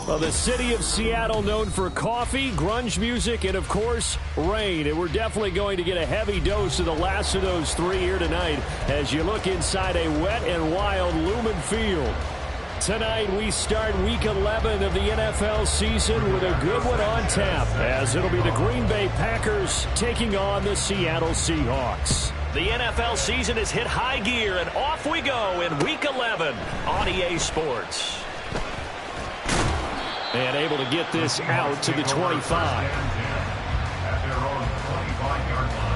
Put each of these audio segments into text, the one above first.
Well, the city of Seattle known for coffee, grunge music, and, of course, rain. And we're definitely going to get a heavy dose of the last of those three here tonight as you look inside a wet and wild Lumen Field. Tonight, we start Week 11 of the NFL season with a good one on tap, as it'll be the Green Bay Packers taking on the Seattle Seahawks. The NFL season has hit high gear, and off we go in Week 11 on EA Sports. And able to get this out to the 25. At their own 25-yard line.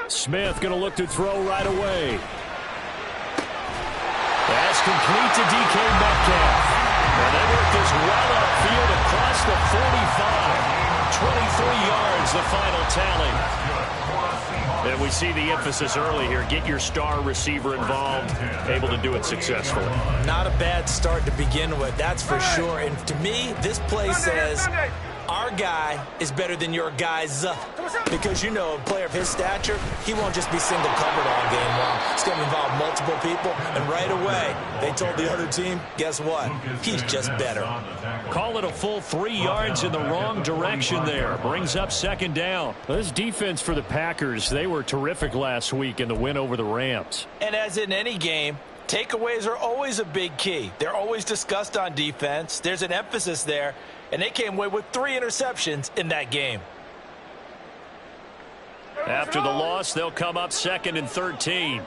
Smith going to look to throw right away. That's complete to DK Metcalf. And they work this well upfield across the 45. 23 yards, the final tally. And we see the emphasis early here. Get your star receiver involved, able to do it successfully. Not a bad start to begin with, that's for sure. And to me, this play says our guy is better than your guy's. Because, you know, a player of his stature, he won't just be single covered all game long. He's going to involve multiple people, and right away, they told the other team, guess what? He's just better. Call it a full 3 yards in the wrong direction there. Brings up second down. This defense for the Packers, they were terrific last week in the win over the Rams. And as in any game, takeaways are always a big key. They're always discussed on defense. There's an emphasis there, and they came away with 3 interceptions in that game. After the loss, they'll come up 2nd and 13.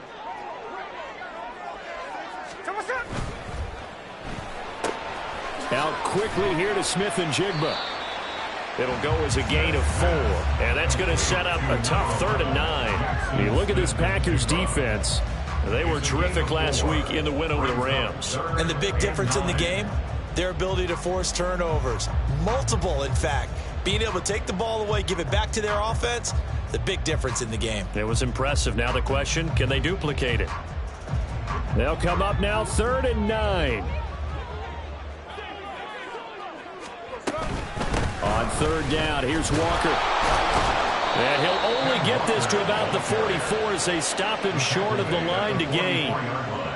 Out quickly here to Smith-Njigba. It'll go as a gain of 4. And that's going to set up a tough 3rd and 9. You look at this Packers defense. They were terrific last week in the win over the Rams. And the big difference in the game, their ability to force turnovers. Multiple, in fact. Being able to take the ball away, give it back to their offense, the big difference in the game. It was impressive. Now the question, can they duplicate it? They'll come up now 3rd and 9. On 3rd down, here's Walker. And he'll only get this to about the 44 as they stop him short of the line to gain.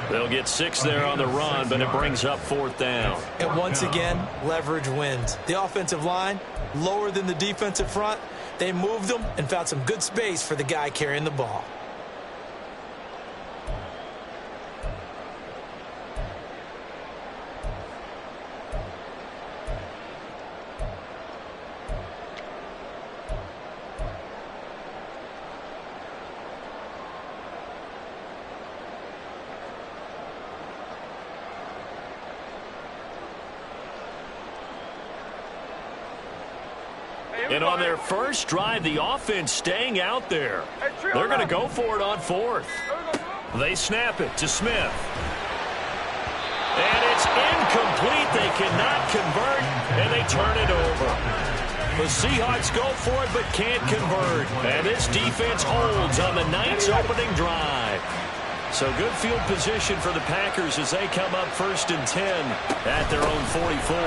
They'll get 6 there on the run, but it brings up 4th down. And once again, leverage wins. The offensive line, lower than the defensive front. They moved them and found some good space for the guy carrying the ball. And on their first drive, the offense staying out there. They're going to go for it on 4th. They snap it to Smith. And it's incomplete. They cannot convert, and they turn it over. The Seahawks go for it but can't convert. And this defense holds on the Knights' opening drive. So good field position for the Packers as they come up 1st and 10 at their own 44.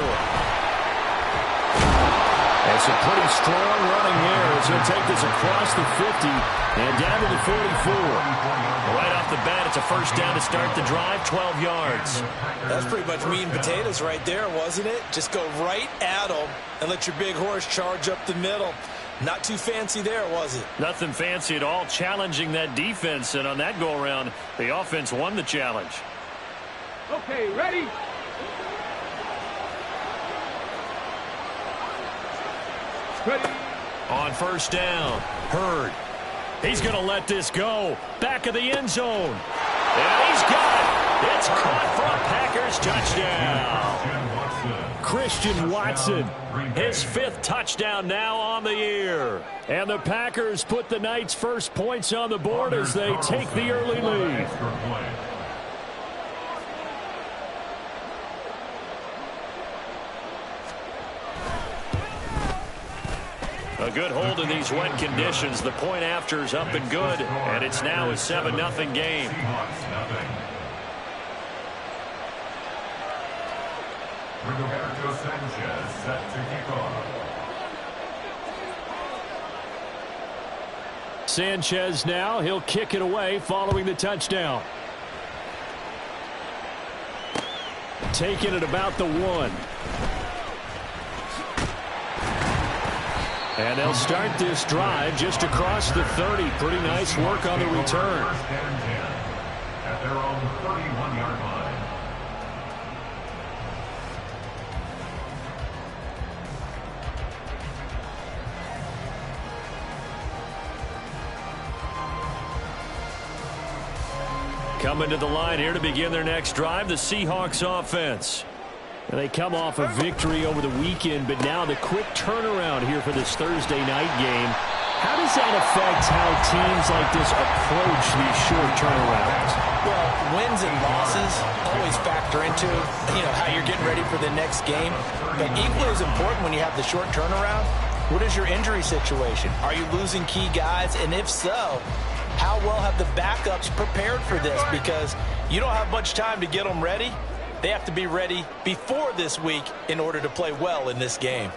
It's a pretty strong running there as he'll take this across the 50 and down to the 44. Right off the bat, it's a first down to start the drive, 12 yards. That's pretty much meat and potatoes right there, wasn't it? Just go right at them and let your big horse charge up the middle. Not too fancy there, was it? Nothing fancy at all, challenging that defense. And on that go-around, the offense won the challenge. Okay, ready? Ready. On first down, Hurd. He's going to let this go. Back of the end zone. And he's got it. It's caught for a Packers touchdown. Christian Watson, his 5th touchdown now on the year. And the Packers put the Knights' first points on the board as they take the early lead. A good hold in these wet conditions. The point after is up and good, and it's now a 7-0 game. Roberto Sanchez set to kick off. Sanchez now, he'll kick it away following the touchdown. Taking it about the 1. And they'll start this drive just across the 30. Pretty nice work on the return. First and 10 at their own 31-yard line. Coming to the line here to begin their next drive, the Seahawks offense. And they come off a victory over the weekend, but now the quick turnaround here for this Thursday night game. How does that affect how teams like this approach these short turnarounds? Well, wins and losses always factor into, how you're getting ready for the next game. But equally as important when you have the short turnaround, what is your injury situation? Are you losing key guys? And if so, how well have the backups prepared for this? Because you don't have much time to get them ready. They have to be ready before this week in order to play well in this game.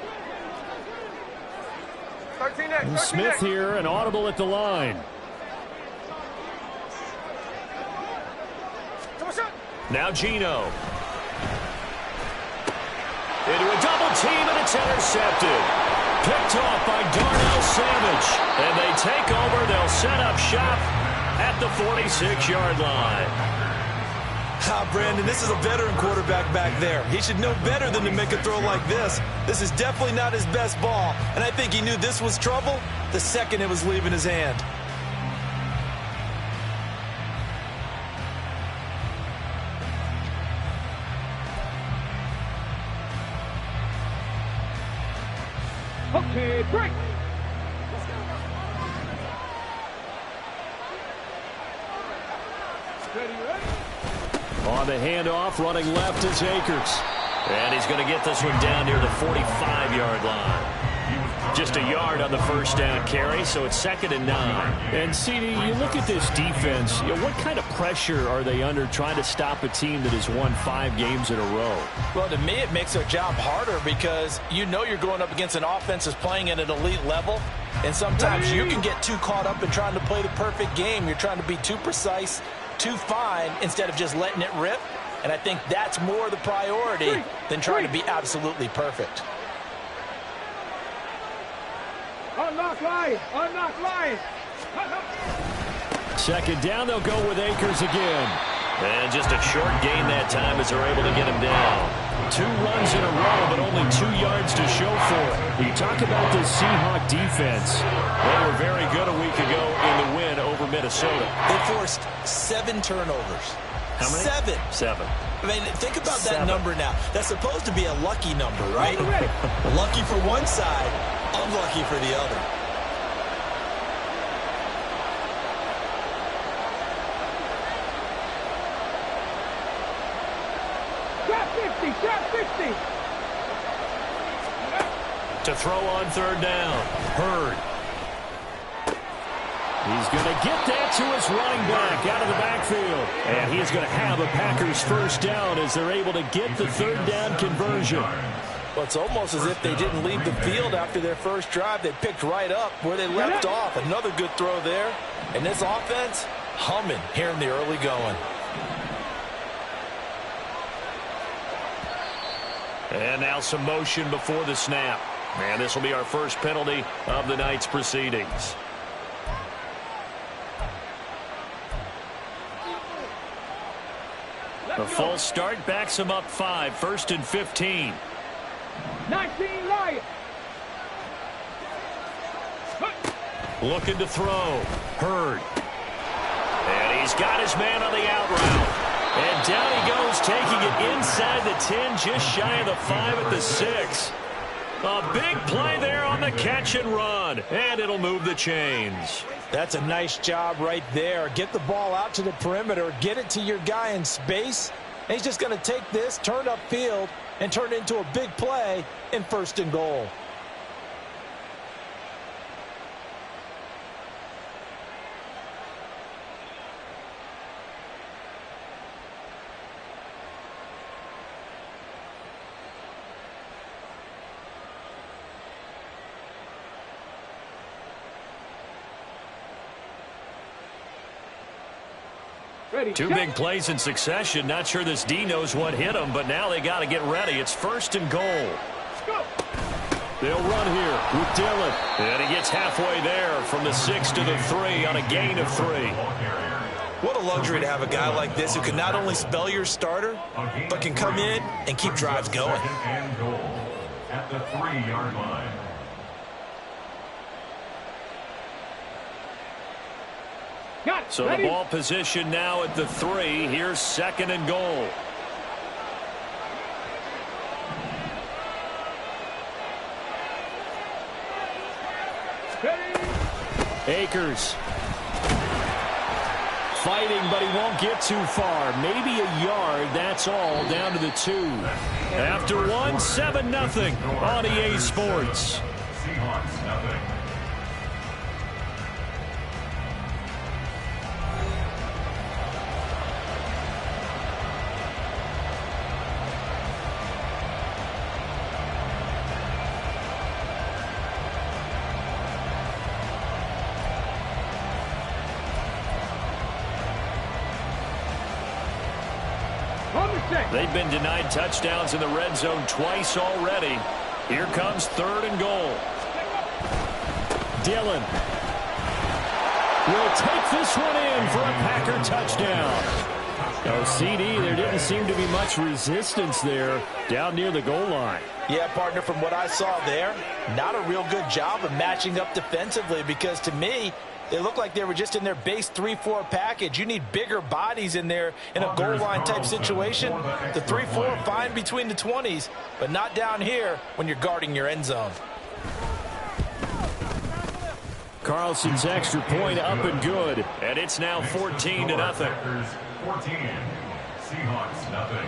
And Smith here, an audible at the line. Now Geno. Into a double team, and it's intercepted. Picked off by Darnell Savage. And they take over. They'll set up shop at the 46-yard line. Brandon, this is a veteran quarterback back there. He should know better than to make a throw like this. This is definitely not his best ball. And I think he knew this was trouble the second it was leaving his hand. Okay, break. Ready. On the handoff, running left is Akers. And he's going to get this one down near the 45-yard line. Just a yard on the first down carry, so it's 2nd and 9. And, CD, you look at this defense, what kind of pressure are they under trying to stop a team that has won 5 games in a row? Well, to me, it makes their job harder because you're going up against an offense that's playing at an elite level. And sometimes you can get too caught up in trying to play the perfect game. You're trying to be too precise, too fine, instead of just letting it rip. And I think that's more the priority than trying to be absolutely perfect. Unlock line. Unlock line. 2nd down, they'll go with Akers again. And just a short gain that time as they're able to get him down. 2 runs in a row, but only 2 yards to show for it. You talk about this Seahawk defense. They were very good a week ago in the win over Minnesota. They forced 7 turnovers. How many? 7. I mean, think about that 7. number now. That's supposed to be a lucky number, right? Lucky for one side, unlucky for the other. Trap 50. To throw on 3rd down. Hurd. He's going to get that to his running back out of the backfield. And he's going to have a Packers first down as they're able to get the 3rd down conversion. Well, it's almost as if they didn't leave the field after their first drive. They picked right up where they left off. Another good throw there. And this offense, humming here in the early going. And now some motion before the snap. And this will be our first penalty of the night's proceedings. A false start backs him up 5. 1st and 15. 19 Lions. Looking to throw. Hurd. And he's got his man on the out route. And down he goes, taking it inside the 10, just shy of the 5 at the 6. A big play there on the catch and run. And it'll move the chains. That's a nice job right there. Get the ball out to the perimeter. Get it to your guy in space. And he's just going to take this, turn upfield, and turn it into a big play in 1st and goal. Ready. Two big plays in succession. Not sure this D knows what hit him, but now they got to get ready. It's 1st and goal. Go. They'll run here with Dillon. And he gets halfway there from the 6 to the 3 on a gain of 3. What a luxury to have a guy like this who can not only spell your starter, but can come in and keep drives going. 2nd and goal at the 3-yard line. Got it. So Ready. the ball position now at the 3. Here's 2nd and goal. Ready. Akers fighting, but he won't get too far. Maybe a yard, that's all, down to the 2. After 1, 7-0 on EA Sports. Seahawks nothing. On the set. They've been denied touchdowns in the red zone twice already. Here comes 3rd and goal. Dillon will take this one in for a Packer touchdown. Oh, CD, there didn't seem to be much resistance there down near the goal line. Yeah, partner, from what I saw there, not a real good job of matching up defensively, because to me, they looked like they were just in their base 3-4 package. You need bigger bodies in there in a goal line type situation. The 3-4 fine between the 20s, but not down here when you're guarding your end zone. Carlson's extra point up and good. And it's now 14-0. Packers 14. Seahawks nothing.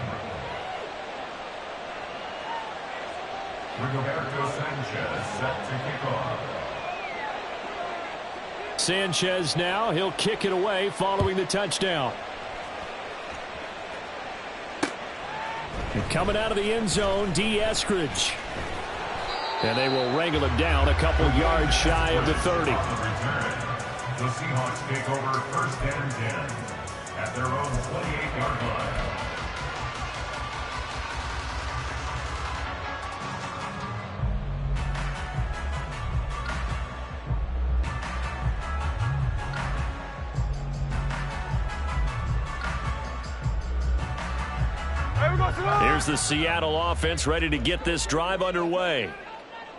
Rigoberto Sanchez set to kick off. Sanchez now, he'll kick it away following the touchdown. And coming out of the end zone, D. Eskridge. And they will wrangle him down a couple yards shy of the 30. The Seahawks take over 1st and 10 at their own 28-yard line. Here's the Seattle offense ready to get this drive underway.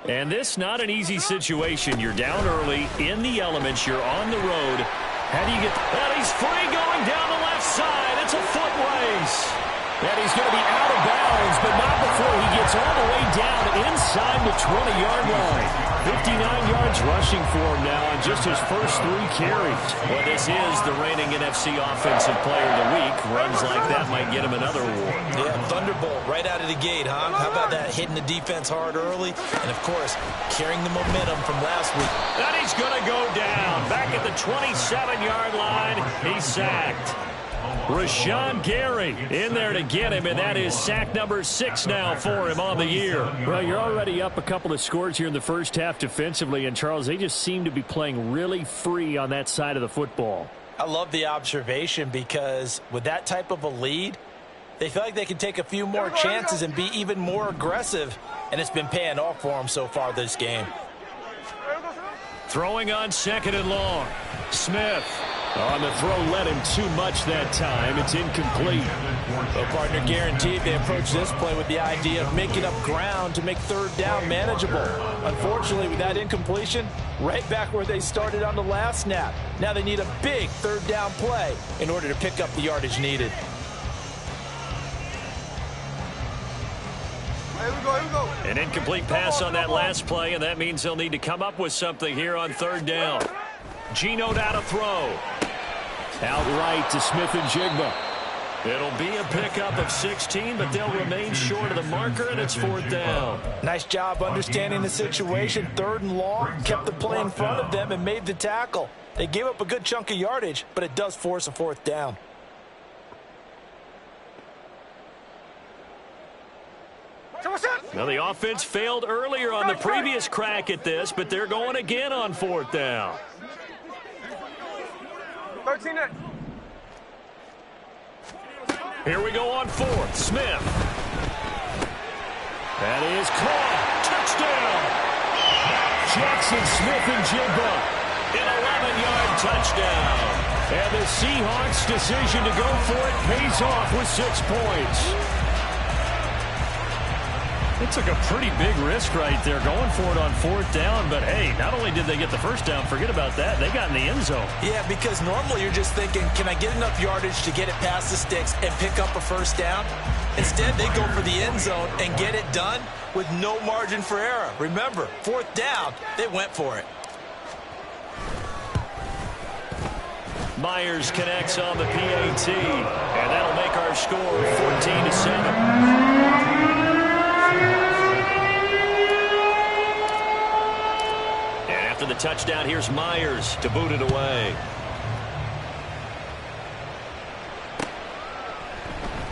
And this not an easy situation. You're down early, in the elements, you're on the road. How do you get... And he's free going down the left side. It's a foot race. And he's going to be out of bounds, but not before he gets all the way down inside the 20-yard line. 59 yards rushing for him now on just his first 3 carries. Well, this is the reigning NFC Offensive Player of the Week. Runs like that might get him another award. Yeah, Thunderbolt right out of the gate, huh? How about that, hitting the defense hard early? And, of course, carrying the momentum from last week. And he's going to go down. Back at the 27-yard line, he's sacked. Rashawn Gary in there to get him, and that is sack number 6 now for him on the year. Well, you're already up a couple of scores here in the first half defensively, and Charles, they just seem to be playing really free on that side of the football. I love the observation, because with that type of a lead, they feel like they can take a few more chances and be even more aggressive, and it's been paying off for them so far this game. Throwing on 2nd and long. Smith. On the throw, led him too much that time. It's incomplete. Well, partner, guaranteed they approach this play with the idea of making up ground to make 3rd down manageable. Unfortunately, with that incompletion, right back where they started on the last snap. Now they need a big 3rd down play in order to pick up the yardage needed. An incomplete pass on that last play, and that means they'll need to come up with something here on 3rd down. Geno now to throw. Outright to Smith and Jigba. It'll be a pickup of 16, but they'll remain short of the marker, and it's 4th down. Nice job understanding the situation. 3rd and long, kept the play in front of them and made the tackle. They gave up a good chunk of yardage, but it does force a 4th down. Now, the offense failed earlier on the previous crack at this, but they're going again on 4th down. 13. Here we go on fourth. Smith. That is caught. Touchdown. Jackson Smith-Njigba. An 11-yard touchdown. And the Seahawks' decision to go for it pays off with 6 points. It took a pretty big risk right there going for it on fourth down. But, hey, not only did they get the first down, forget about that, they got in the end zone. Yeah, because normally you're just thinking, can I get enough yardage to get it past the sticks and pick up a first down? Instead, they go for the end zone and get it done with no margin for error. Remember, fourth down, they went for it. Myers connects on the PAT, and that'll make our score 14-7. And after the touchdown, here's Myers to boot it away.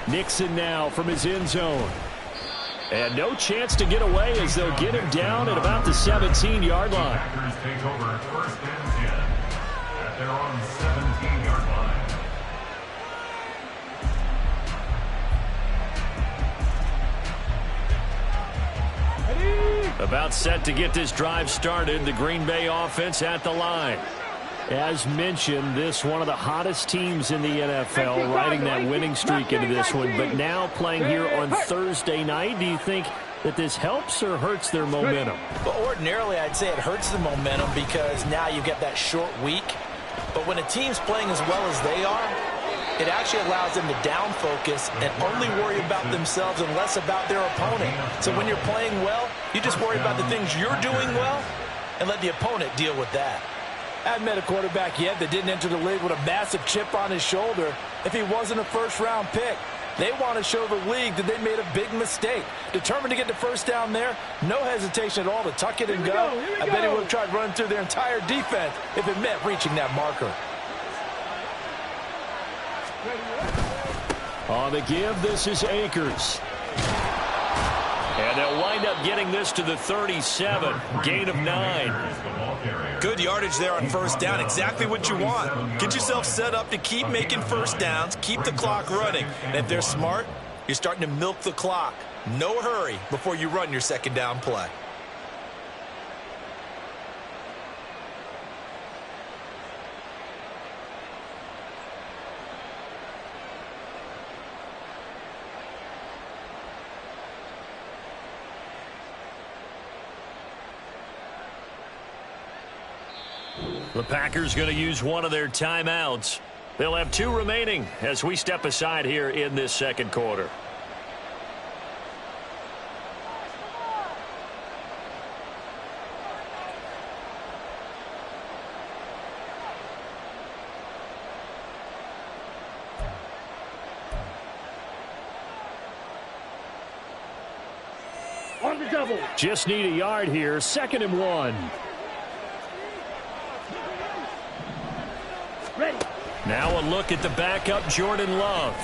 Nixon now from his end zone. And no chance to get away as they'll get him down at about the 17-yard line. Packers take over first and 10 at their own 17-yard line. About set to get this drive started. The Green Bay offense at the line. As mentioned, this one of the hottest teams in the NFL, riding that winning streak into this one, but now playing here on Thursday night. Do you think that this helps or hurts their momentum? But ordinarily, I'd say it hurts the momentum because now you get that short week. But when a team's playing as well as they are, it actually allows them to down focus and only worry about themselves and less about their opponent. So when you're playing well, you just worry about the things you're doing well and let the opponent deal with that. I haven't met a quarterback yet that didn't enter the league with a massive chip on his shoulder if he wasn't a first-round pick. They want to show the league that they made a big mistake. Determined to get the first down there, no hesitation at all to tuck it and go. I bet he would have tried running through their entire defense if it meant reaching that marker. On the give, this is Akers. And they'll wind up getting this to the 37. Gain of 9. Good yardage there on first down. Exactly what you want. Get yourself set up to keep making first downs, keep the clock running. And if they're smart, you're starting to milk the clock. No hurry before you run your second down play. The Packers going to use one of their timeouts. They'll have 2 remaining as we step aside here in this second quarter. On the double. Just need a yard here. 2nd and 1. Ready. Now a look at the backup, Jordan Love.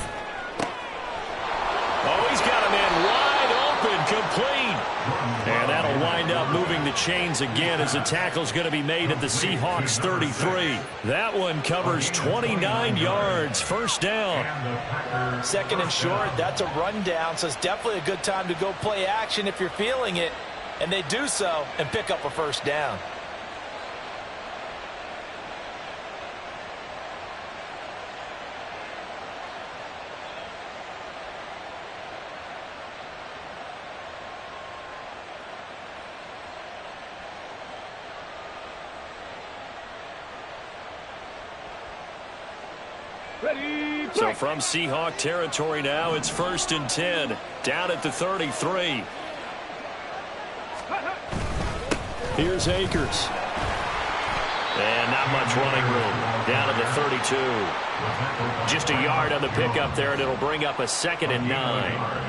Oh, he's got him in wide open, complete. And that'll wind up moving the chains again as the tackle's going to be made at the Seahawks 33. That one covers 29 yards, first down. 2nd and short, that's a rundown, so it's definitely a good time to go play action if you're feeling it. And they do so and pick up a first down. Ready. So from Seahawk territory now, it's 1st and 10, down at the 33. Here's Akers. And not much running room, down at the 32. Just a yard on the pickup there, and it'll bring up a 2nd and 9.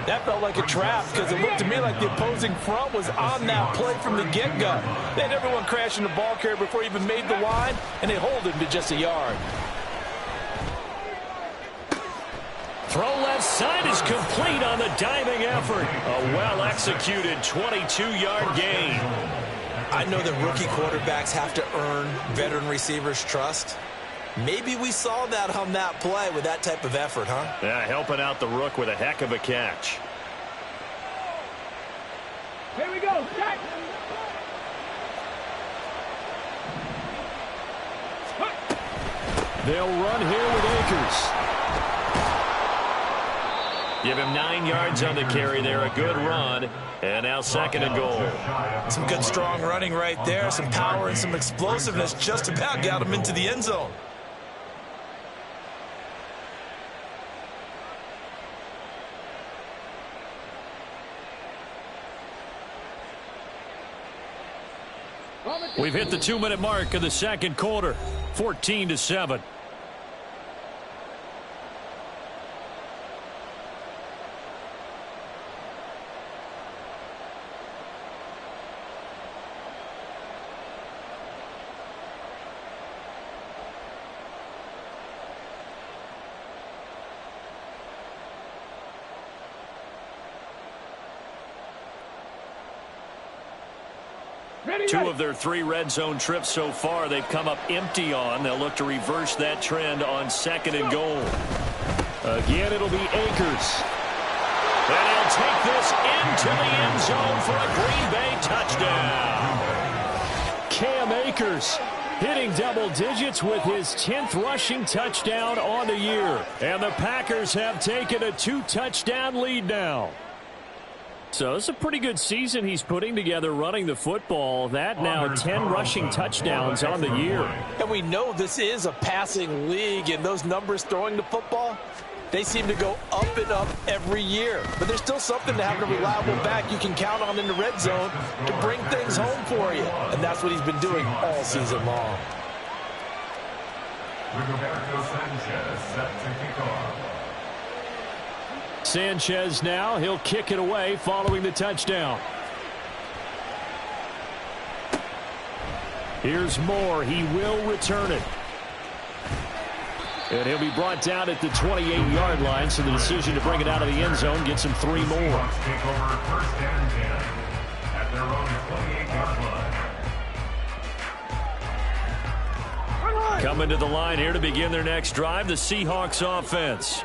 That felt like a trap because it looked to me like the opposing front was on that play from the get-go. They had everyone crashing the ball carrier before he even made the line, and they hold him to just a yard. Throw left side is complete on the diving effort. A well-executed 22-yard gain. I know that rookie quarterbacks have to earn veteran receivers' trust, Maybe we saw that on that play with that type of effort, huh? Yeah, helping out the rook with a heck of a catch. Here we go. Check. They'll run here with Akers. Give him 9 yards on the carry there. A good run. And now 2nd and goal. Some good strong running right there. Some power and some explosiveness. Just about got him into the end zone. We've hit the 2-minute mark of the second quarter. 14-7. Two of their 3 red zone trips so far, they've come up empty on. They'll look to reverse that trend on 2nd and goal. Again, it'll be Akers. And he'll take this into the end zone for a Green Bay touchdown. Cam Akers hitting double digits with his 10th rushing touchdown on the year. And the Packers have taken a 2-touchdown lead now. So it's a pretty good season he's putting together running the football. That now 10 rushing touchdowns on the year. And we know this is a passing league, and those numbers throwing the football, they seem to go up and up every year. But there's still something to having a reliable back you can count on in the red zone to bring things home for you. And that's what he's been doing all season long. Rigoberto Sanchez set to kick off. Sanchez now, he'll kick it away following the touchdown. Here's Moore. He will return it. And he'll be brought down at the 28-yard line, so the decision to bring it out of the end zone gets him 3 more. Take over 1st and 10 at their own 28-yard line. Coming to the line here to begin their next drive, the Seahawks offense.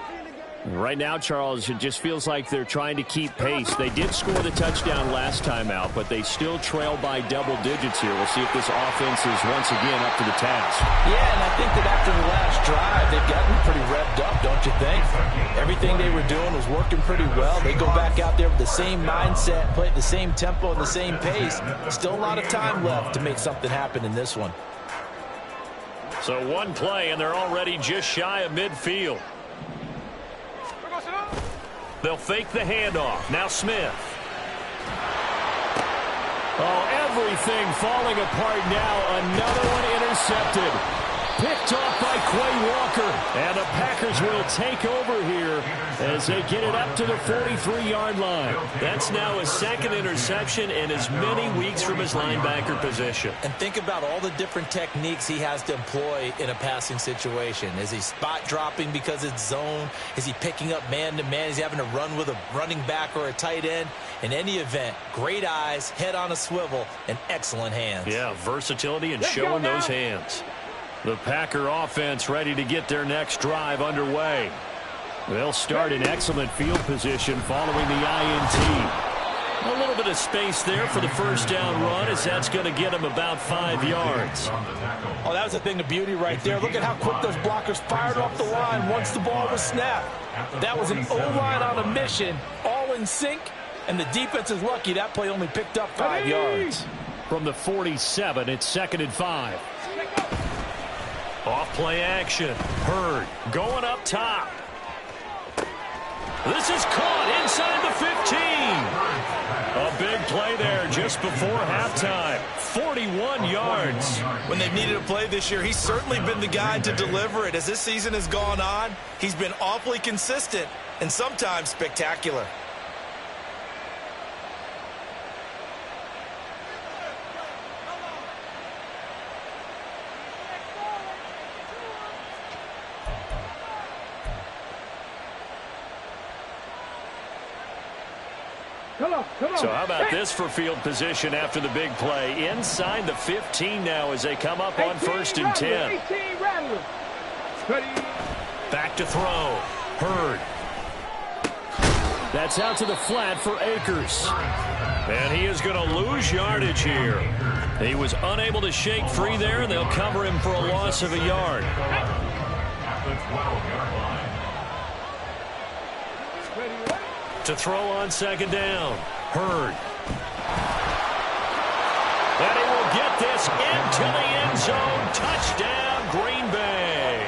Right now, Charles, it just feels like they're trying to keep pace. They did score the touchdown last time out, but they still trail by double digits here. We'll see if this offense is once again up to the task. Yeah, and I think that after the last drive, they've gotten pretty revved up, don't you think? Everything they were doing was working pretty well. They go back out there with the same mindset, play at the same tempo and the same pace. Still a lot of time left to make something happen in this one. So one play, and they're already just shy of midfield. They'll fake the handoff. Now Smith. Oh, everything falling apart now. Another one intercepted. Picked off by Quay Walker. And the Packers will take over here as they get it up to the 43-yard line. That's now his 2nd interception in as many weeks from his linebacker position. And think about all the different techniques he has to employ in a passing situation. Is he spot dropping because it's zone? Is he picking up man-to-man? Is he having to run with a running back or a tight end? In any event, great eyes, head on a swivel, and excellent hands. Yeah, versatility and showing those hands. The Packer offense ready to get their next drive underway. They'll start in excellent field position following the INT. A little bit of space there for the first down run, as that's going to get him about 5 yards. Oh, that was a thing of beauty right there. Look at how quick those blockers fired off the line once the ball was snapped. That was an O-line on a mission, all in sync, and the defense is lucky that play only picked up 5 yards. From the 47, it's 2nd and 5. Off play action. Hurd going up top. This is caught inside the 15. A big play there just before halftime. 41 yards. When they've needed a play this year, he's certainly been the guy to deliver it. As this season has gone on, he's been awfully consistent and sometimes spectacular. So how about this for field position after the big play? Inside the 15 now as they come up on 1st and 10. Back to throw. Hurd. That's out to the flat for Akers. And he is going to lose yardage here. He was unable to shake free there, and they'll cover him for a loss of a yard. At the 12-yard line. To throw on second down. Hurd. And he will get this into the end zone. Touchdown, Green Bay.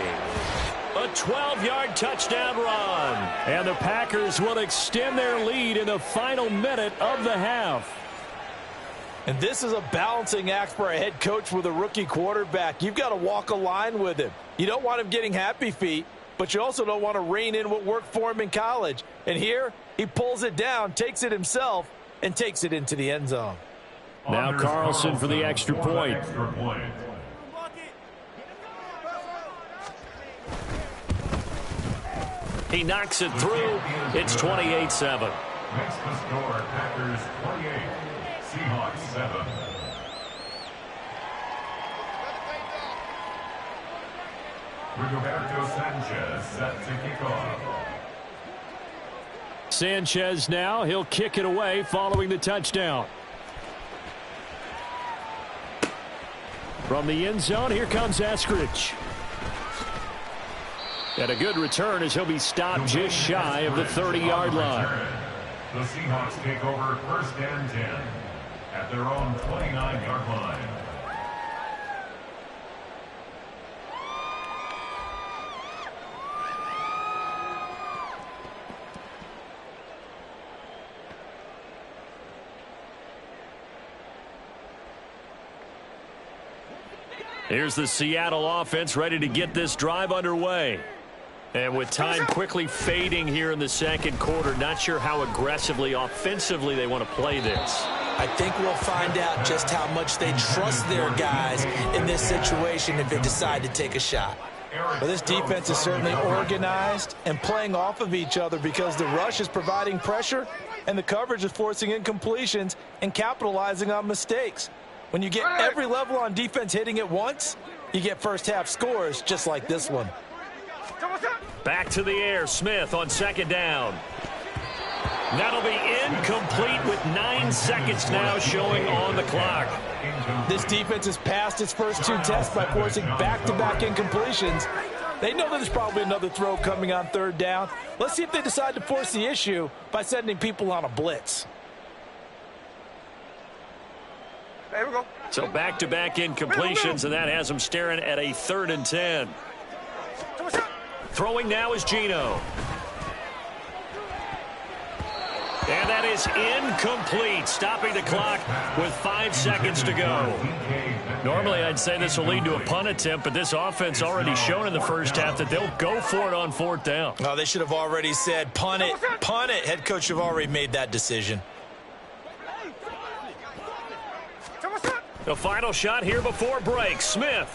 A 12-yard touchdown run. And the Packers will extend their lead in the final minute of the half. And this is a balancing act for a head coach with a rookie quarterback. You've got to walk a line with him. You don't want him getting happy feet, but you also don't want to rein in what worked for him in college. And here, he pulls it down, takes it himself, and takes it into the end zone. Now Carlson for the extra point. He knocks it through. It's 28-7. Makes the score Packers 28, Seahawks 7. Rigoberto Sanchez set to kick off. Sanchez now, he'll kick it away following the touchdown. From the end zone, here comes Eskridge. And a good return as he'll be stopped just shy of the 30-yard line. The Seahawks take over 1st and 10 at their own 29-yard line. Here's the Seattle offense ready to get this drive underway. And with time quickly fading here in the second quarter, not sure how aggressively, offensively they want to play this. I think we'll find out just how much they trust their guys in this situation if they decide to take a shot. Well, this defense is certainly organized and playing off of each other because the rush is providing pressure and the coverage is forcing incompletions and capitalizing on mistakes. When you get every level on defense hitting at once, you get first half scores just like this one. Back to the air, Smith on second down. That'll be incomplete with 9 seconds now showing on the clock. This defense has passed its first 2 tests by forcing back-to-back incompletions. They know that there's probably another throw coming on 3rd down. Let's see if they decide to force the issue by sending people on a blitz. There we go. So back-to-back incompletions, and that has them staring at a 3rd and 10. Throwing now is Geno. And that is incomplete, stopping the clock with 5 seconds to go. Normally, I'd say this will lead to a punt attempt, but this offense already shown in the first half that they'll go for it on 4th down. Oh, they should have already said, punt it, punt it. Head coach should have already made that decision. The final shot here before break, Smith.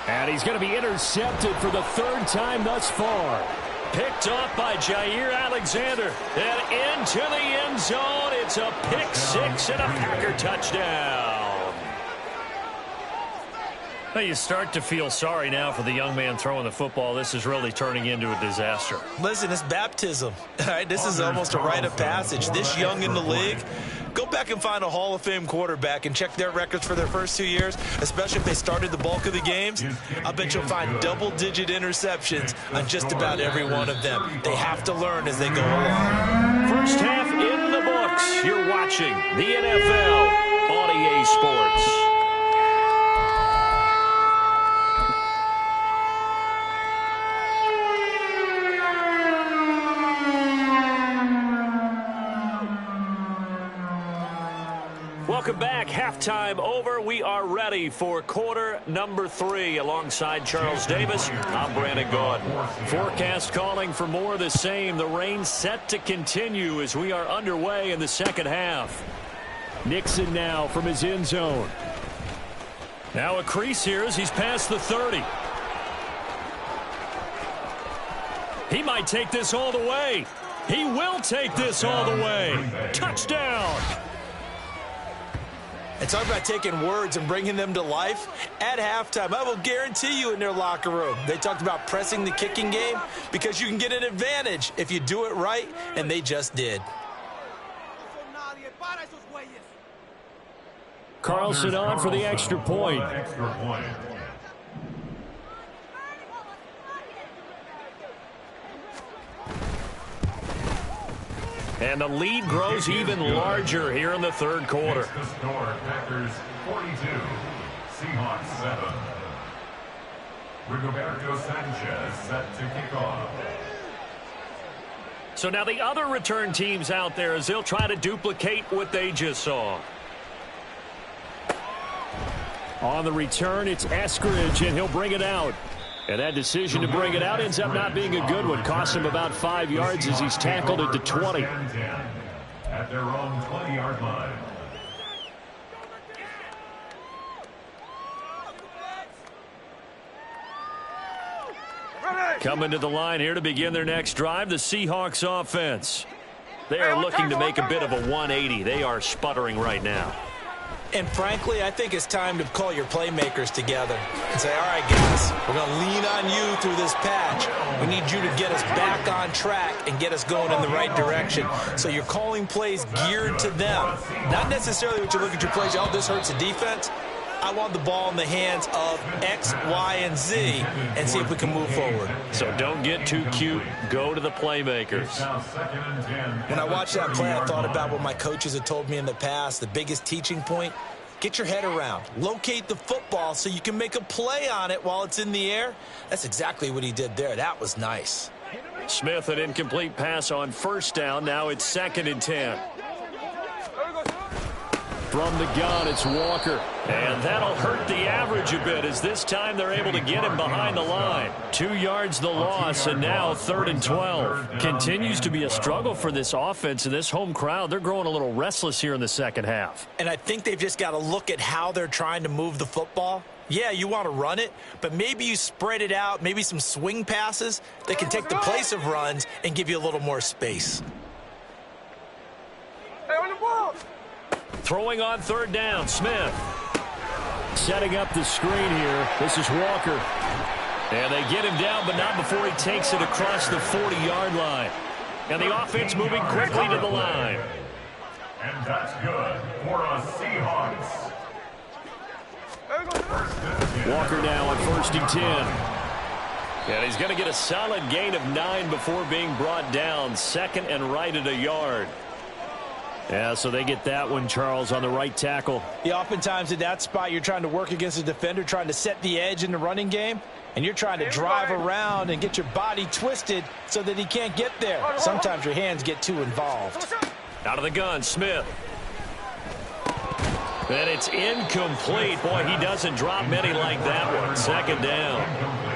And he's going to be intercepted for the 3rd time thus far. Picked off by Jair Alexander. And into the end zone. It's a pick 6 and a Packer touchdown. Well, you start to feel sorry now for the young man throwing the football. This is really turning into a disaster. Listen, it's baptism. All right, this is almost a rite of passage. This young in the league, go back and find a Hall of Fame quarterback and check their records for their first 2 years, especially if they started the bulk of the games. I bet you'll find double-digit interceptions on just about every one of them. They have to learn as they go along. First half in the books. You're watching the NFL on EA Sports. Welcome back. Halftime over. We are ready for quarter number 3. Alongside Charles Davis, I'm Brandon Gaudin. Forecast calling for more of the same. The rain set to continue as we are underway in the second half. Nixon now from his end zone. Now a crease here as he's past the 30. He might take this all the way. He will take this all the way. Touchdown. And talk about taking words and bringing them to life. At halftime, I will guarantee you in their locker room, they talked about pressing the kicking game because you can get an advantage if you do it right, and they just did. Carlson on for the extra point. And the lead grows even larger here in the third quarter. The score, Packers 42, Seahawks 7. Rigoberto Sanchez set to kick off. So now the other return teams out there as they'll try to duplicate what they just saw. On the return, it's Eskridge, and he'll bring it out. And that decision to bring it out ends up not being a good one. Cost him about 5 yards as he's tackled at the 20. At their own 20-yard line. Coming to the line here to begin their next drive, the Seahawks offense. They are looking to make a bit of a 180. They are sputtering right now. And frankly, I think it's time to call your playmakers together and say, all right, guys, we're going to lean on you through this patch. We need you to get us back on track and get us going in the right direction. So you're calling plays geared to them. Not necessarily what you look at your plays, oh, this hurts the defense. I want the ball in the hands of X, Y, and Z and see if we can move forward. So don't get too cute. Go to the playmakers. When I watched that play, I thought about what my coaches had told me in the past. The biggest teaching point, get your head around. Locate the football so you can make a play on it while it's in the air. That's exactly what he did there. That was nice. Smith, an incomplete pass on first down. Now it's 2nd and 10. From the gun, it's Walker. And that'll hurt the average a bit as this time they're able to get him behind the line. 2 yards the loss, and now 3rd and 12. Continues to be a struggle for this offense and this home crowd. They're growing a little restless here in the second half. And I think they've just got to look at how they're trying to move the football. Yeah, you want to run it, but maybe you spread it out, maybe some swing passes that can take the place of runs and give you a little more space. Hey, on the ball! Throwing on 3rd down, Smith. Setting up the screen here. This is Walker. And they get him down, but not before he takes it across the 40-yard line. And the offense moving quickly to the line. And that's good for a Seahawks. Walker now on 1st and 10. And he's going to get a solid gain of 9 before being brought down. 2nd and right at a yard. Yeah, so they get that one, Charles, on the right tackle. Yeah, oftentimes at that spot, you're trying to work against a defender, trying to set the edge in the running game, and you're trying to drive around and get your body twisted so that he can't get there. Sometimes your hands get too involved. Out of the gun, Smith. And it's incomplete. Boy, he doesn't drop many like that one. 2nd down.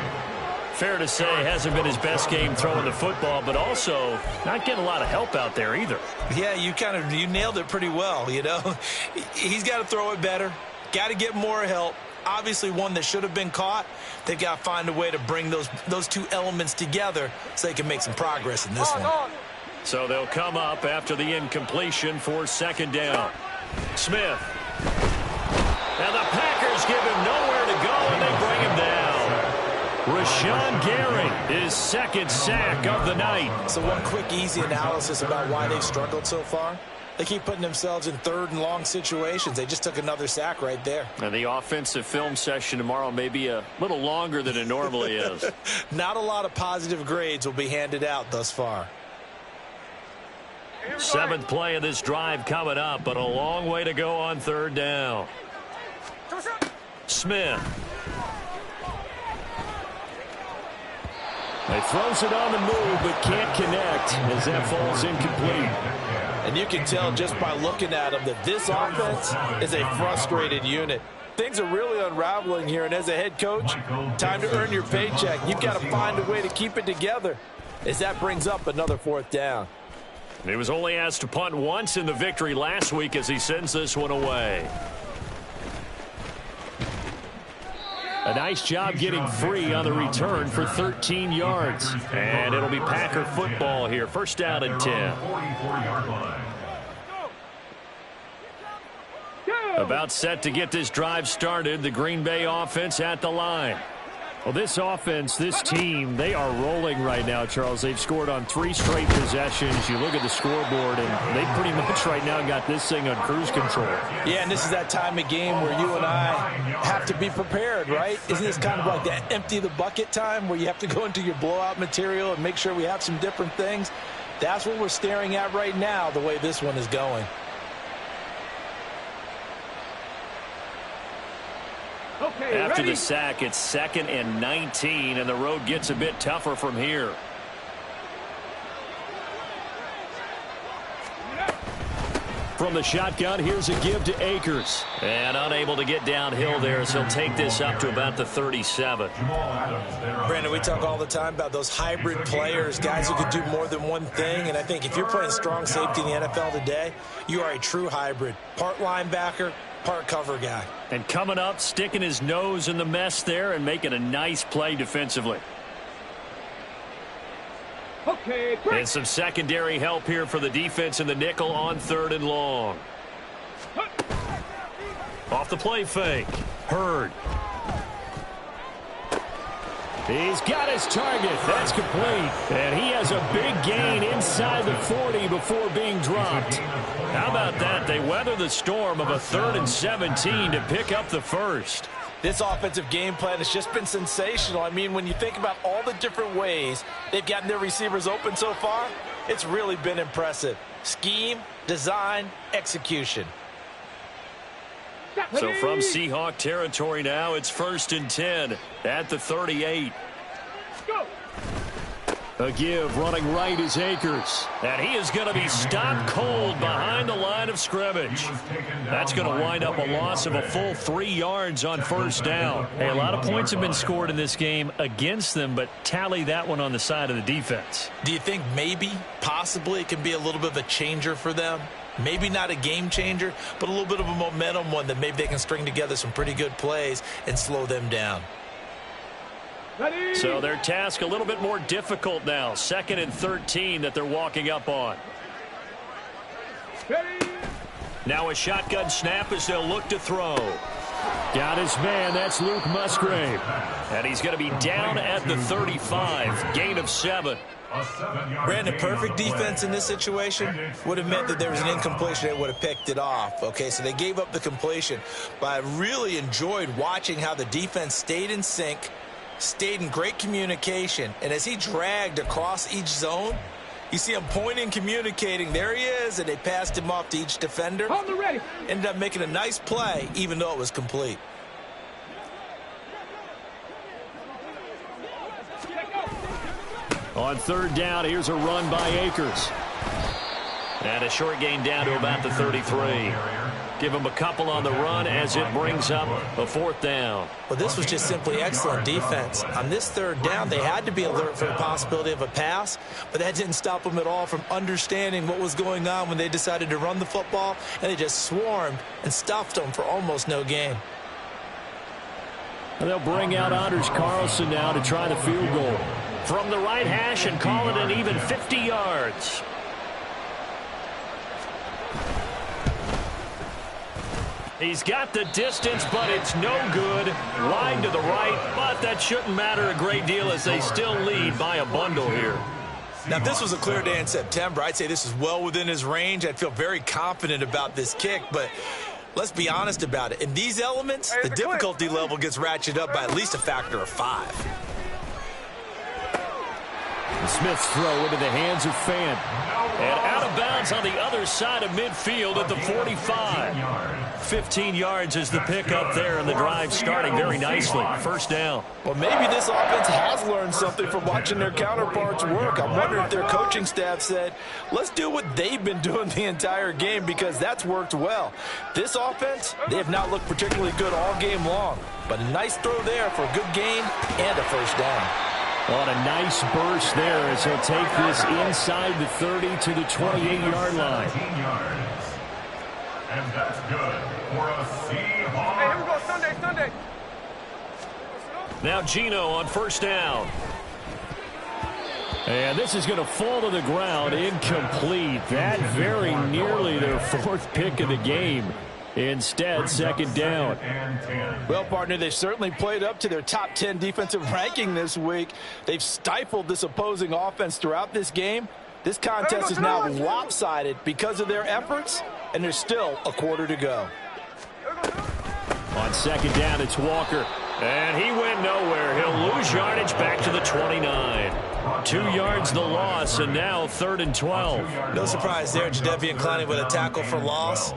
Fair to say, hasn't been his best game throwing the football, but also not getting a lot of help out there either. Yeah, you nailed it pretty well, you know. He's got to throw it better, got to get more help. Obviously one that should have been caught. They've got to find a way to bring those two elements together so they can make some progress in this one. So they'll come up after the incompletion for 2nd down. Smith. And the Packers give him nowhere to go, and they bring him down. Rashawn Gary, his 2nd sack of the night. So one quick, easy analysis about why they've struggled so far. They keep putting themselves in 3rd and long situations. They just took another sack right there. And the offensive film session tomorrow may be a little longer than it normally is. Not a lot of positive grades will be handed out thus far. 7th play of this drive coming up, but a long way to go on 3rd down. Smith. He throws it on the move, but can't connect as that falls incomplete. And you can tell just by looking at him that this offense is a frustrated unit. Things are really unraveling here, and as a head coach, time to earn your paycheck. You've got to find a way to keep it together as that brings up another 4th down. He was only asked to punt once in the victory last week as he sends this one away. A nice job getting free on the return for 13 yards. And it'll be Packer football here. 1st down and 10. About set to get this drive started. The Green Bay offense at the line. Well, this offense, this team, they are rolling right now, Charles. They've scored on 3 straight possessions. You look at the scoreboard, and they pretty much right now got this thing on cruise control. Yeah, and this is that time of game where you and I have to be prepared, right? Isn't this kind of like that empty the bucket time where you have to go into your blowout material and make sure we have some different things? That's what we're staring at right now, the way this one is going. Okay, after the sack, it's 2nd and 19, and the road gets a bit tougher from here. From the shotgun, here's a give to Akers. And unable to get downhill there, so he'll take this up to about the 37. Brandon, we talk all the time about those hybrid players, guys who could do more than one thing. And I think if you're playing strong safety in the NFL today, you are a true hybrid. Part linebacker, part cover guy. And coming up, sticking his nose in the mess there and making a nice play defensively. Okay, and some secondary help here for the defense in the nickel on 3rd and long. Off the play fake. Hurd. He's got his target. That's complete. And he has a big gain inside the 40 before being dropped. How about that? They weather the storm of a 3rd and 17 to pick up the first. This offensive game plan has just been sensational. I mean, when you think about all the different ways they've gotten their receivers open so far, it's really been impressive. Scheme, design, execution. So from Seahawk territory now, it's 1st and 10 at the 38. Go. A give running right is Akers. And he is going to be stopped cold behind the line of scrimmage. That's going to wind up a loss of a full 3 yards on 1st down. Hey, a lot of points have been scored in this game against them, but tally that one on the side of the defense. Do you think maybe, possibly, it can be a little bit of a changer for them? Maybe not a game changer, but a little bit of a momentum one that maybe they can string together some pretty good plays and slow them down. So their task a little bit more difficult now. 2nd and 13 that they're walking up on. Now a shotgun snap as they'll look to throw. Got his man. That's Luke Musgrave. And he's going to be down at the 35. Gain of 7. Brandon, perfect defense in this situation would have meant that there was an incompletion. They would have picked it off. Okay, so they gave up the completion. But I really enjoyed watching how the defense stayed in sync, stayed in great communication, and as he dragged across each zone, you see him pointing, communicating. There he is, and they passed him off to each defender. On the ready. Ended up making a nice play, even though it was complete. On 3rd down, here's a run by Akers. And a short gain down to about the 33. Give him a couple on the run as it brings up a 4th down. Well, this was just simply excellent defense. On this 3rd down, they had to be alert for the possibility of a pass, but that didn't stop them at all from understanding what was going on when they decided to run the football, and they just swarmed and stuffed them for almost no gain. And they'll bring out Anders Carlson now to try the field goal. From the right hash and call it an even 50 yards. He's got the distance, but it's no good. Wide to the right, but that shouldn't matter a great deal as they still lead by a bundle here. Now, if this was a clear day in September, I'd say this is well within his range. I'd feel very confident about this kick, but let's be honest about it. In these elements, the difficulty level gets ratcheted up by at least a factor of 5. Smith's throw into the hands of Fant. And out of bounds on the other side of midfield at the 45. 15 yards is the pickup there, and the drive starting very nicely. 1st down. Well, maybe this offense has learned something from watching their counterparts work. I'm wondering if their coaching staff said, let's do what they've been doing the entire game, because that's worked well. This offense, they have not looked particularly good all game long. But a nice throw there for a good gain and a 1st down. On a nice burst there as he'll take this inside the 30 to the 28-yard line. And that's good for a Seahawks. Hey, here we go. Sunday. Now Geno on 1st down. And this is going to fall to the ground, incomplete. That very nearly their 4th pick of the game. Instead, second down. Well, partner, they've certainly played up to their top 10 defensive ranking this week. They've stifled this opposing offense throughout this game. This contest is now lopsided because of their efforts, and there's still a quarter to go. On second down, it's Walker. And he went nowhere. He'll lose yardage back to the 29. 2 yards the loss, and now 3rd and 12. No surprise there, Jadeveon Clowney with a tackle for loss.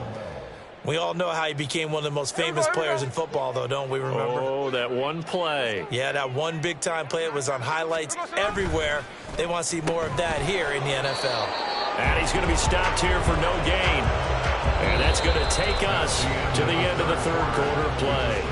We all know how he became one of the most famous players in football, though, don't we remember? Oh, that one play. Yeah, that one big-time play. It was on highlights everywhere. They want to see more of that here in the NFL. And he's going to be stopped here for no gain. And that's going to take us to the end of the 3rd quarter play.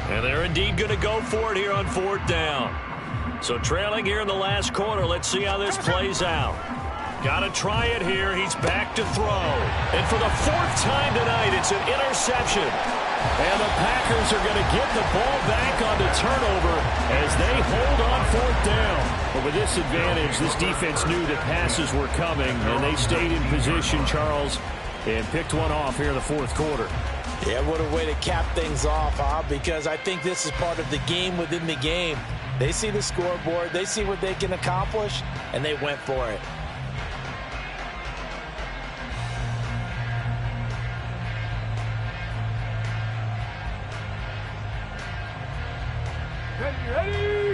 And they're indeed going to go for it here on 4th down. So trailing here in the last quarter. Let's see how this plays out. Got to try it here. He's back to throw. And for the 4th time tonight, it's an interception. And the Packers are going to get the ball back on the turnover as they hold on 4th down. But with this advantage, this defense knew that passes were coming, and they stayed in position, Charles, and picked one off here in the 4th quarter. Yeah, what a way to cap things off, huh? Because I think this is part of the game within the game. They see the scoreboard, they see what they can accomplish, and they went for it.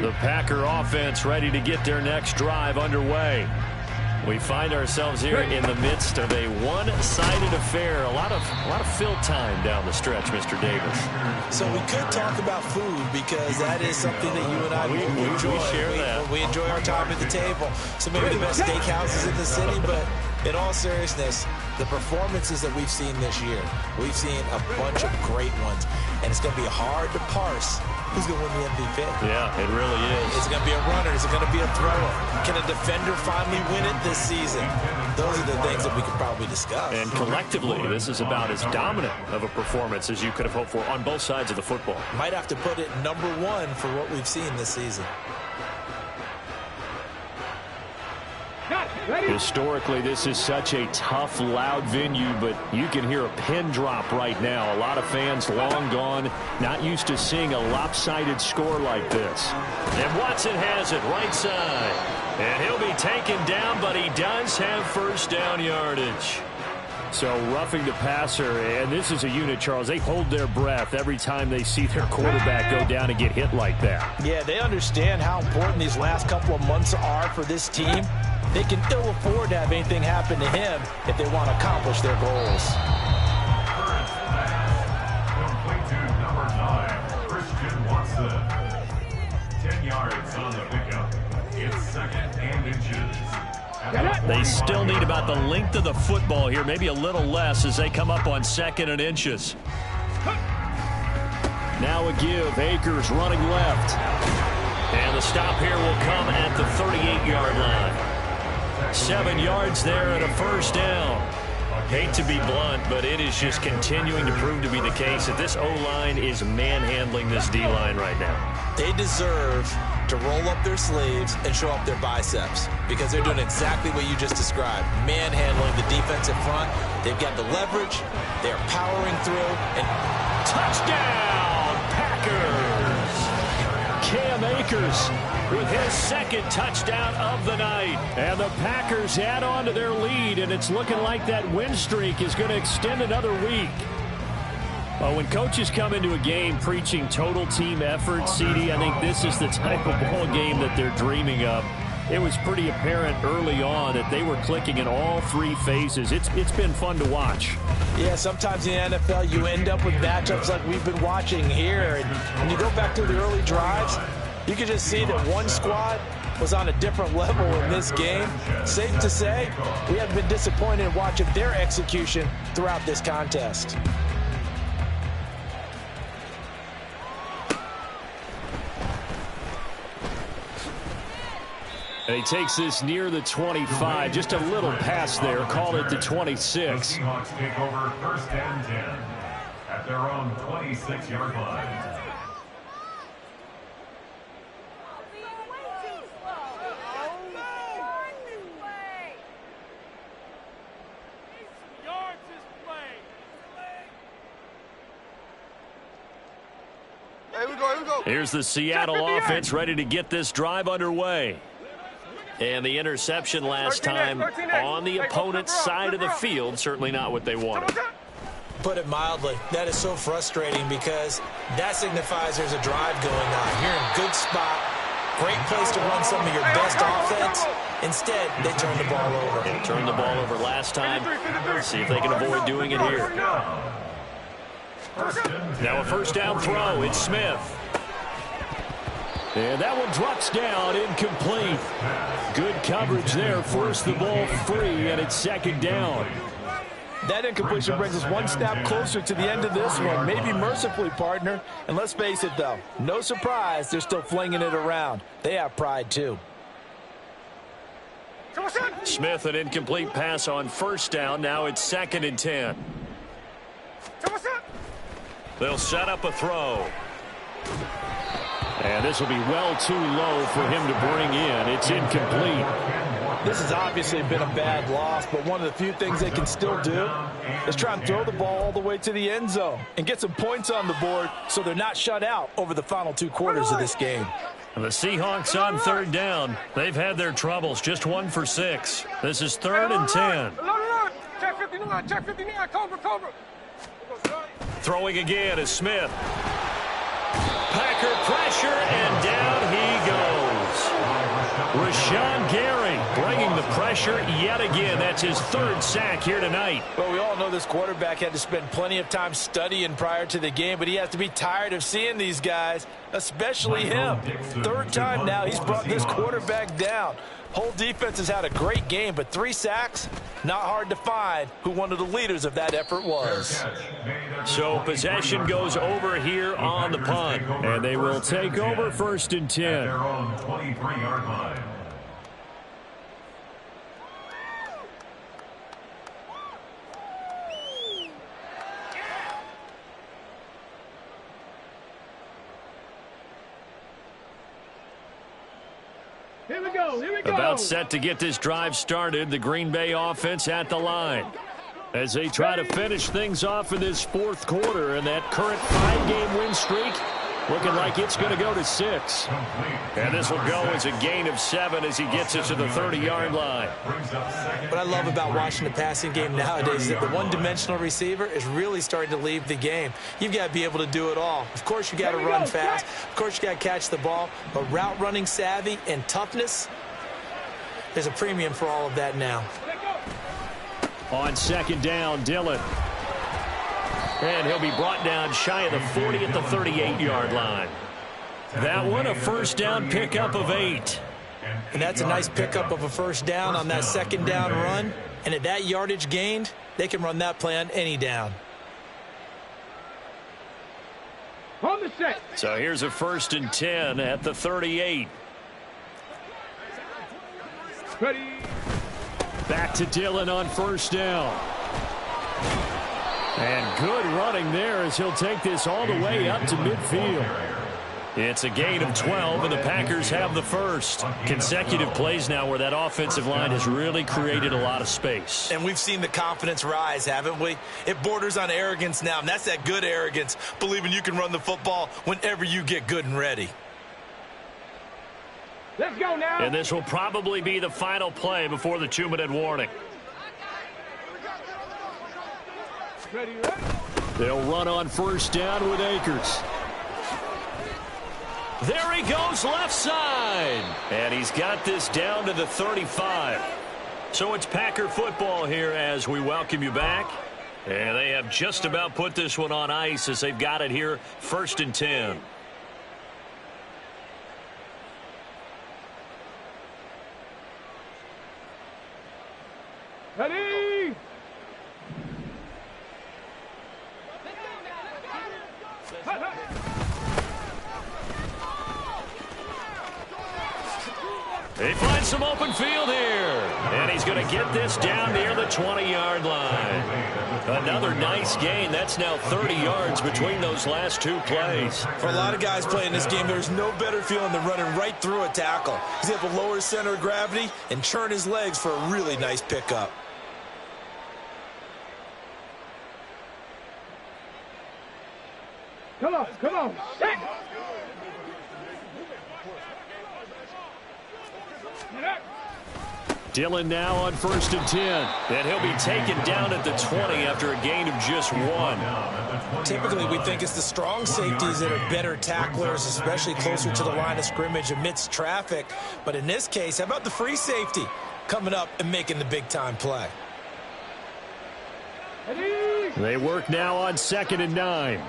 The Packer offense ready to get their next drive underway. We find ourselves here in the midst of a one-sided affair. A lot of fill time down the stretch, Mr. Davis. So we could talk about food because that is something that you and I enjoy. We share that. We enjoy our time at the table. So maybe the best steakhouses in the city, but in all seriousness, the performances that we've seen this year, we've seen a bunch of great ones, and it's going to be hard to parse who's going to win the MVP. Yeah, it really is. Is it going to be a runner? Is it going to be a thrower? Can a defender finally win it this season? Those are the things that we could probably discuss. And collectively, this is about as dominant of a performance as you could have hoped for on both sides of the football. Might have to put it #1 for what we've seen this season. Historically, this is such a tough, loud venue, but you can hear a pin drop right now. A lot of fans long gone, not used to seeing a lopsided score like this. And Watson has it right side. And he'll be taken down, but he does have 1st down yardage. So roughing the passer, and this is a unit, Charles. They hold their breath every time they see their quarterback go down and get hit like that. Yeah, they understand how important these last couple of months are for this team. They can ill afford to have anything happen to him if they want to accomplish their goals. Complete to number 9, Christian Watson. 10 yards on the pickup. It's 2nd and inches. They still need about the length of the football here, maybe a little less as they come up on 2nd and inches. Now a give. Akers running left. And the stop here will come at the 38-yard line. 7 yards there and a 1st down. Hate to be blunt, but it is just continuing to prove to be the case that this O-line is manhandling this D-line right now. They deserve to roll up their sleeves and show up their biceps because they're doing exactly what you just described, manhandling the defensive front. They've got the leverage. They're powering through. And touchdown, Packers! Cam Akers with his 2nd touchdown of the night. And the Packers add on to their lead, and it's looking like that win streak is going to extend another week. Well, when coaches come into a game preaching total team effort, CD, I think this is the type of ball game that they're dreaming of. It was pretty apparent early on that they were clicking in all 3 phases. It's been fun to watch. Yeah, sometimes in the NFL you end up with matchups like we've been watching here. And when you go back to the early drives, you can just see that one squad was on a different level in this game. Safe to say, we have been disappointed in watching their execution throughout this contest. And he takes this near the 25. Just a little pass there. Call it the 26. The Seahawks take over 1st and 10 at their own 26-yard line. Here's the Seattle offense ready to get this drive underway. And the interception last time on the opponent's side of the field, certainly not what they wanted. Put it mildly, that is so frustrating because that signifies there's a drive going on. You're in a good spot, great place to run some of your best offense. Instead, they turn the ball over. They turned the ball over last time. See if they can avoid doing it here. Now a first down throw. It's Smith. And that one drops down, incomplete. Good coverage there, forced the ball free, and it's 2nd down. That incompletion brings us one step closer to the end of this one. Maybe mercifully, partner. And let's face it, though, no surprise, they're still flinging it around. They have pride, too. Smith, an incomplete pass on first down. Now it's 2nd and 10. They'll set up a throw. And this will be well too low for him to bring in. It's incomplete. This has obviously been a bad loss, but one of the few things they can still do is try and throw the ball all the way to the end zone and get some points on the board so they're not shut out over the final 2 quarters of this game. The Seahawks on 3rd down. They've had their troubles. Just 1 for 6. This is 3rd and 10. Check 59, check 59, Cobra. Throwing again is Smith. Packer pressure, and down he goes. Rashawn Gary bringing the pressure yet again. That's his 3rd sack here tonight. Well, we all know this quarterback had to spend plenty of time studying prior to the game, but he has to be tired of seeing these guys, especially him. 3rd time now he's brought this quarterback down. Whole defense has had a great game, but 3 sacks, not hard to find who one of the leaders of that effort was. So possession goes over here on the punt. And they will take over 1st and 10. Their own 23-yard line. Here we go. About set to get this drive started. The Green Bay offense at the line as they try to finish things off in this 4th quarter, and that current 5-game win streak looking like it's going to go to 6. And this will go as a gain of 7 as he gets it to the 30-yard line. What I love about watching the passing game nowadays is that the one-dimensional receiver is really starting to leave the game. You've got to be able to do it all. Of course, you got to run fast. Of course, you got to catch the ball. But route running savvy and toughness, there's a premium for all of that now. On 2nd down, Dillon. And he'll be brought down shy of the 40 at the 38-yard line. That one, a first down pickup of 8. And that's a nice pickup of a first down on that 2nd down run. And at that yardage gained, they can run that play on any down. On the set. So here's a 1st and 10 at the 38. Ready. Back to Dillon on 1st down. And good running there as he'll take this all the way up to midfield. It's a gain of 12, and the Packers have the first. Consecutive plays now where that offensive line has really created a lot of space. And we've seen the confidence rise, haven't we? It borders on arrogance now, and that's that good arrogance, believing you can run the football whenever you get good and ready. Let's go now. And this will probably be the final play before the 2-minute warning. Ready. They'll run on 1st down with Akers. There he goes left side. And he's got this down to the 35. So it's Packer football here as we welcome you back. And they have just about put this one on ice as they've got it here 1st and 10. Ready. They find some open field here. And he's going to get this down near the 20-yard line. Another nice gain. That's now 30 yards between those last two plays. For a lot of guys playing this game, there's no better feeling than running right through a tackle. He's able to lower his center of gravity and churn his legs for a really nice pickup. Come on, come on. Sit. Dillon now on 1st and 10. And he'll be taken down at the 20 after a gain of just 1. Typically, we think it's the strong safeties that are better tacklers, especially closer to the line of scrimmage amidst traffic. But in this case, how about the free safety coming up and making the big-time play? They work now on 2nd and 9.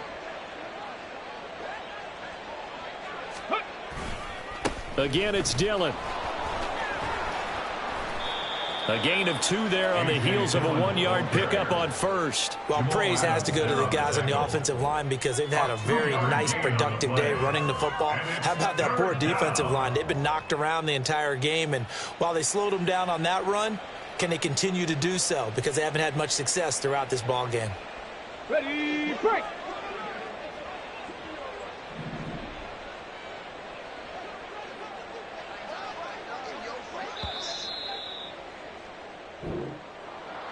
Again, it's Dillon. A gain of 2 there on the heels of a 1-yard pickup on 1st. Well, praise has to go to the guys on the offensive line because they've had a very nice, productive day running the football. How about that poor defensive line? They've been knocked around the entire game, and while they slowed them down on that run, can they continue to do so? Because they haven't had much success throughout this ball game. Ready, break.